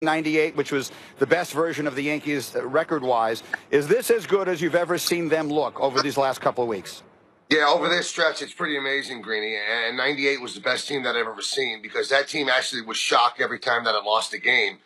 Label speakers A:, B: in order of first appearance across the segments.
A: 98, which was the best version of the Yankees record-wise. Is this as good as you've ever seen them look over these last couple of weeks?
B: Yeah, over this stretch, it's pretty amazing, Greeny. And 98 was the best team that I've ever seen because that team actually was shocked every time that it lost a game.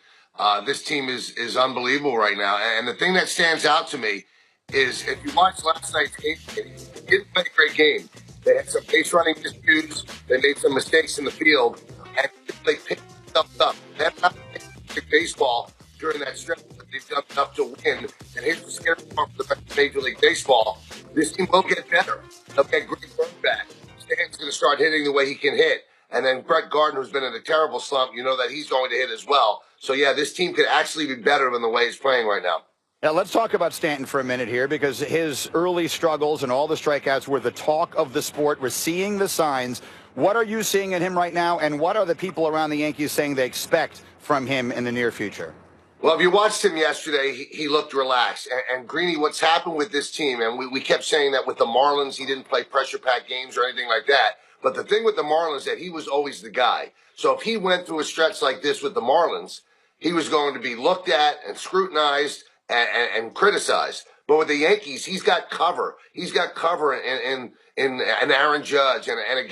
B: This team is unbelievable right now. And the thing that stands out to me is if you watch last night's game, they didn't play a great game. They had some base running disputes. They made some mistakes in the field. And they picked stuff up. They have not played baseball during that stretch. They've done enough to win. And here's the scary part for the Major League Baseball. This team will get better. They'll get great run back. Stanton's going to start hitting the way he can hit. And then Brett Gardner, who's been in a terrible slump, you know that he's going to hit as well. So, yeah, this team could actually be better than the way it's playing right now.
A: Now, let's talk about Stanton for a minute here because his early struggles and all the strikeouts were the talk of the sport. We're seeing the signs. What are you seeing in him right now, and what are the people around the Yankees saying they expect from him in the near future?
B: Well, if you watched him yesterday, he looked relaxed. And Greeny, what's happened with this team, and we kept saying that with the Marlins, he didn't play pressure-packed games or anything like that. But the thing with the Marlins is that he was always the guy. So if he went through a stretch like this with the Marlins, he was going to be looked at and scrutinized and criticized. But with the Yankees, he's got cover. He's got cover in an Aaron Judge and a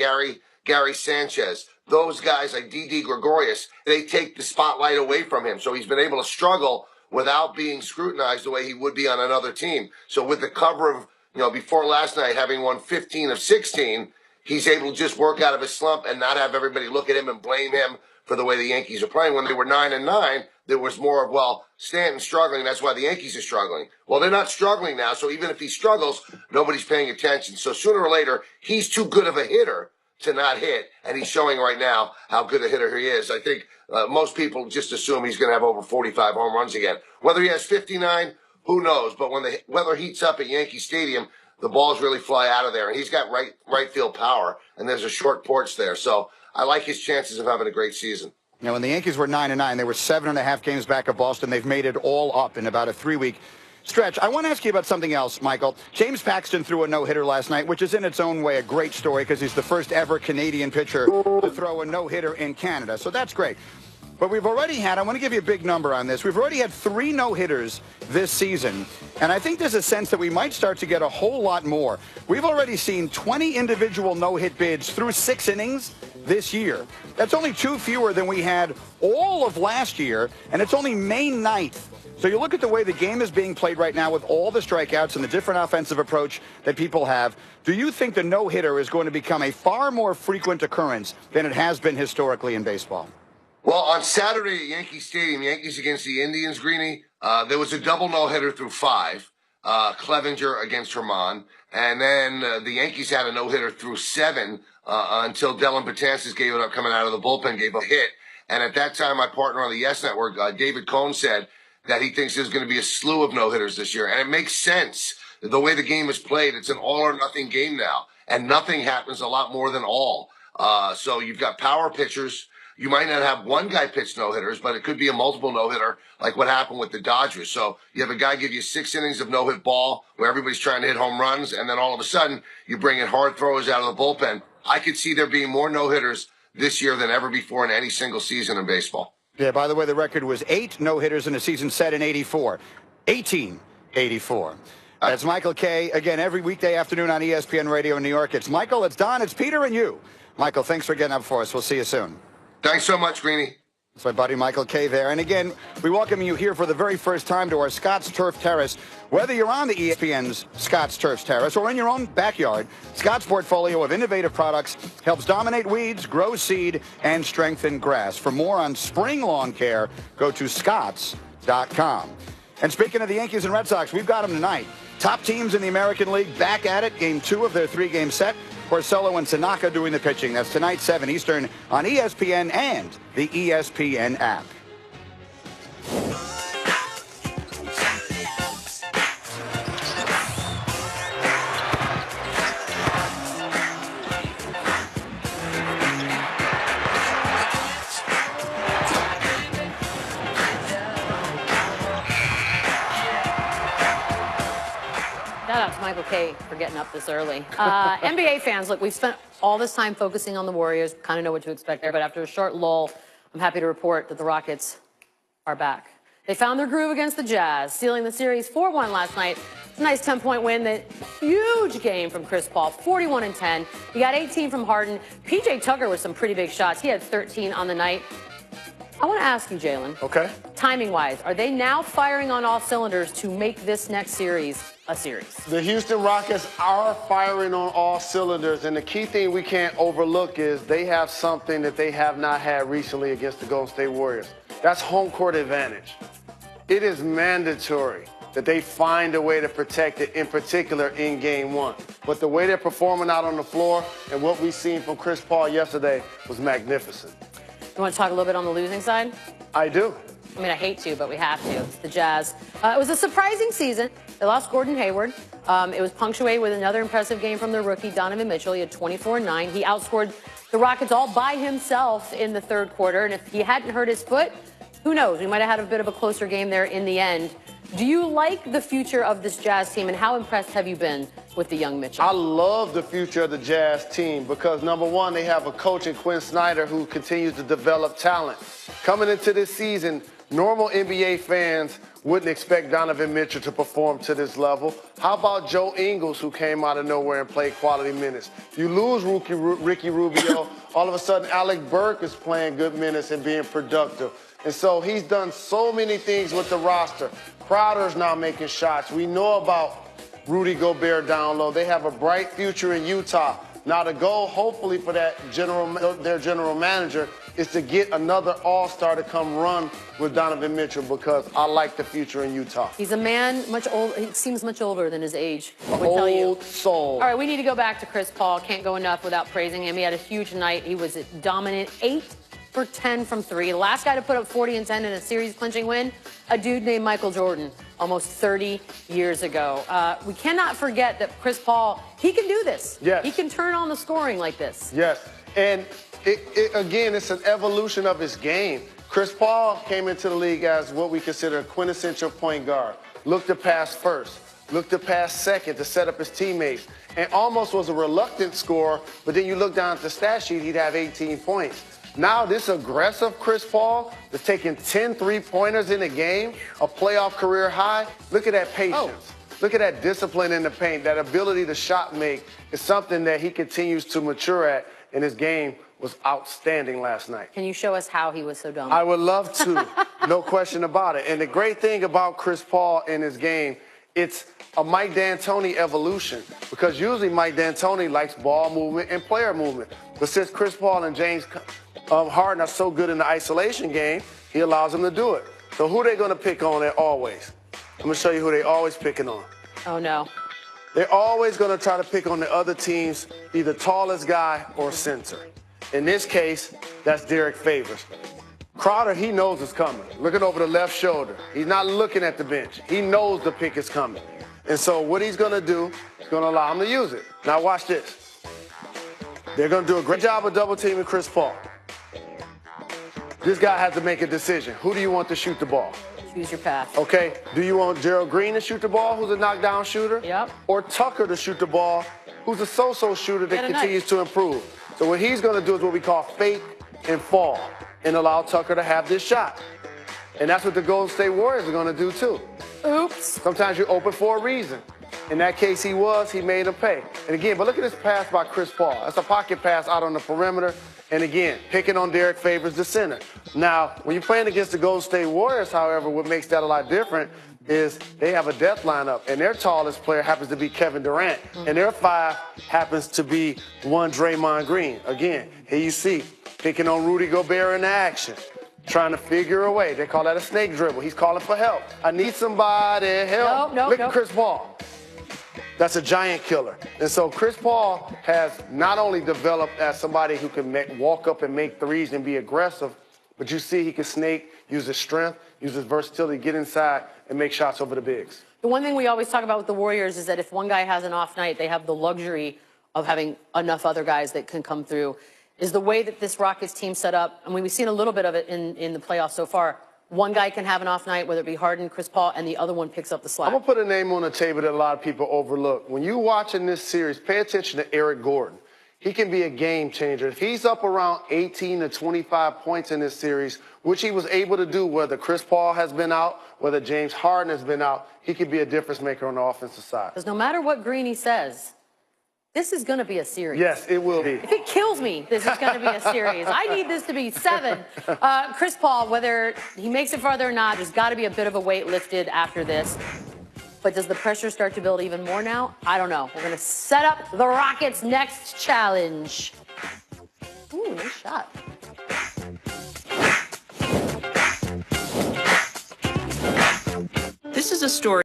B: Gary Sanchez. Those guys like Didi Gregorius, they take the spotlight away from him. So he's been able to struggle without being scrutinized the way he would be on another team. So with the cover of, before last night having won 15 of 16, he's able to just work out of his slump and not have everybody look at him and blame him for the way the Yankees are playing. When they were 9-9, there was more of, well, Stanton's struggling, that's why the Yankees are struggling. Well, they're not struggling now, so even if he struggles, nobody's paying attention. So sooner or later, he's too good of a hitter to not hit, and he's showing right now how good a hitter he is. I think most people just assume he's going to have over 45 home runs again. Whether he has 59, who knows? But when the weather heats up at Yankee Stadium, the balls really fly out of there, and he's got right field power, and there's a short porch there. So I like his chances of having a great season.
A: Now, when the Yankees were 9-9, they were 7.5 games back of Boston. They've made it all up in about a 3-week stretch. I want to ask you about something else, Michael. James Paxton threw a no-hitter last night, which is in its own way a great story because he's the first ever Canadian pitcher to throw a no-hitter in Canada. So that's great. But we've already had, I want to give you a big number on this, we've already had 3 no-hitters this season. And I think there's a sense that we might start to get a whole lot more. We've already seen 20 individual no-hit bids through 6 innings this year. That's only 2 fewer than we had all of last year, and it's only May 9th. So you look at the way the game is being played right now with all the strikeouts and the different offensive approach that people have. Do you think the no-hitter is going to become a far more frequent occurrence than it has been historically in baseball?
B: Well, on Saturday at Yankee Stadium, Yankees against the Indians, Greeny, there was a double no-hitter through 5. Clevenger against Herman. And then the Yankees had a no-hitter through 7 until Dellin Betances gave it up coming out of the bullpen, gave a hit. And at that time, my partner on the Yes Network, David Cohn, said that he thinks there's going to be a slew of no-hitters this year. And it makes sense. The way the game is played, it's an all-or-nothing game now. And nothing happens a lot more than all. So you've got power pitchers. You might not have one guy pitch no-hitters, but it could be a multiple no-hitter like what happened with the Dodgers. So you have a guy give you 6 innings of no-hit ball where everybody's trying to hit home runs, and then all of a sudden you bring in hard throwers out of the bullpen. I could see there being more no-hitters this year than ever before in any single season in baseball.
A: Yeah, by the way, the record was 8 no-hitters in a season set in 84. 1884. That's Michael Kay. Again, every weekday afternoon on ESPN Radio in New York. It's Michael, it's Don, it's Peter, and you. Michael, thanks for getting up for us. We'll see you soon.
B: Thanks so much, Greeny.
A: It's my buddy Michael Kay there. And again, we welcome you here for the very first time to our Scott's Turf Terrace. Whether you're on the ESPN's Scott's Turf Terrace or in your own backyard, Scott's portfolio of innovative products helps dominate weeds, grow seed, and strengthen grass. For more on spring lawn care, go to scotts.com. And speaking of the Yankees and Red Sox, we've got them tonight. Top teams in the American League back at it. Game 2 of their 3-game set. Porcello and Tanaka doing the pitching. That's tonight, 7 Eastern on ESPN and the ESPN app.
C: Shout out to Michael Kay for getting up this early. NBA fans, look, we've spent all this time focusing on the Warriors, kind of know what to expect there, but after a short lull, I'm happy to report that the Rockets are back. They found their groove against the Jazz, sealing the series 4-1 last night. It's a nice 10-point win. The huge game from Chris Paul, 41-10. He got 18 from Harden. P.J. Tucker with some pretty big shots. He had 13 on the night. I want to ask you, Jalen.
D: Okay.
C: Timing-wise, are they now firing on all cylinders to make this next series a series?
D: The Houston Rockets are firing on all cylinders, and the key thing we can't overlook is they have something that they have not had recently against the Golden State Warriors. That's home court advantage. It is mandatory that they find a way to protect it, in particular in Game 1. But the way they're performing out on the floor and what we've seen from Chris Paul yesterday was magnificent.
C: You want to talk a little bit on the losing side?
D: I do.
C: I mean, I hate to, but we have to. It's the Jazz. It was a surprising season. They lost Gordon Hayward. It was punctuated with another impressive game from their rookie, Donovan Mitchell. He had 24-9. He outscored the Rockets all by himself in the third quarter. And if he hadn't hurt his foot, who knows? We might have had a bit of a closer game there in the end. Do you like the future of this Jazz team, and how impressed have you been with the young Mitchell?
D: I love the future of the Jazz team because, number one, they have a coach in Quinn Snyder who continues to develop talent. Coming into this season, normal NBA fans wouldn't expect Donovan Mitchell to perform to this level. How about Joe Ingles, who came out of nowhere and played quality minutes? You lose Ricky Rubio, all of a sudden Alec Burke is playing good minutes and being productive. And so he's done so many things with the roster. Crowder's now making shots. We know about Rudy Gobert down low. They have a bright future in Utah. Now the goal, hopefully, for their general manager is to get another all-star to come run with Donovan Mitchell because I like the future in Utah.
C: He's a man much old. He seems much older than his age. Would tell you.
D: Old soul.
C: All right, we need to go back to Chris Paul. Can't go enough without praising him. He had a huge night. He was dominant. 8 for 10 from 3. The last guy to put up 40 and 10 in a series-clinching win, a dude named Michael Jordan, almost 30 years ago. We cannot forget that Chris Paul, he can do this.
D: Yes.
C: He can turn on the scoring like this.
D: Yes, and again, it's an evolution of his game. Chris Paul came into the league as what we consider a quintessential point guard. Looked to pass first, looked to pass second to set up his teammates, and almost was a reluctant scorer, but then you look down at the stat sheet, he'd have 18 points. Now this aggressive Chris Paul is taking 10 three-pointers in a game, a playoff career high. Look at that patience.
C: Oh.
D: Look at that discipline in the paint. That ability to shot make is something that he continues to mature at, and his game was outstanding last night.
C: Can you show us how he was so dominant?
D: I would love to, no question about it. And the great thing about Chris Paul in his game, it's a Mike D'Antoni evolution, because usually Mike D'Antoni likes ball movement and player movement. But since Chris Paul and James Harden are so good in the isolation game, he allows them to do it. So who are they going to pick on at always? I'm going to show you who they always picking on.
C: Oh, no.
D: They're always going to try to pick on the other team's either tallest guy or center. In this case, that's Derek Favors. Crowder, he knows it's coming. Looking over the left shoulder. He's not looking at the bench. He knows the pick is coming. And so what he's going to do is going to allow him to use it. Now watch this. They're going to do a great job of double teaming Chris Paul. This guy has to make a decision. Who do you want to shoot the ball?
C: Choose your path.
D: Okay, do you want Gerald Green to shoot the ball, who's a knockdown shooter?
C: Yep.
D: Or Tucker to shoot the ball, who's a so-so shooter that continues to improve? So what he's going to do is what we call fake and fall and allow Tucker to have this shot. And that's what the Golden State Warriors are going to do too.
C: Oops.
D: Sometimes you're open for a reason. In that case, he made him pay. And again, but look at this pass by Chris Paul. That's a pocket pass out on the perimeter. And again, picking on Derek Favors, the center. Now, when you're playing against the Golden State Warriors, however, what makes that a lot different is they have a depth lineup, and their tallest player happens to be Kevin Durant, and their 5 happens to be one Draymond Green. Again, here you see, picking on Rudy Gobert in the action, trying to figure a way. They call that a snake dribble. He's calling for help. I need somebody help. Look at Chris Paul. That's a giant killer. And so Chris Paul has not only developed as somebody who can walk up and make threes and be aggressive, but you see he can snake, use his strength, use his versatility, get inside, and make shots over the bigs.
C: The one thing we always talk about with the Warriors is that if one guy has an off night, they have the luxury of having enough other guys that can come through. Is the way that this Rockets team set up, I mean, we've seen a little bit of it in the playoffs so far. One guy can have an off night, whether it be Harden, Chris Paul, and the other one picks up the slack.
D: I'm going to put a name on the table that a lot of people overlook. When you're watching this series, pay attention to Eric Gordon. he can be a game changer. If he's up around 18 to 25 points in this series, which he was able to do whether Chris Paul has been out, whether James Harden has been out, he could be a difference maker on the offensive side.
C: Because no matter what Greeny says, this is going to be a series.
D: Yes, it will be.
C: If it kills me, this is going to be a series. I need this to be 7. Chris Paul, whether he makes it farther or not, there's got to be a bit of a weight lifted after this. But does the pressure start to build even more now? I don't know. We're going to set up the Rockets' next challenge. Ooh, nice shot.
E: This is a story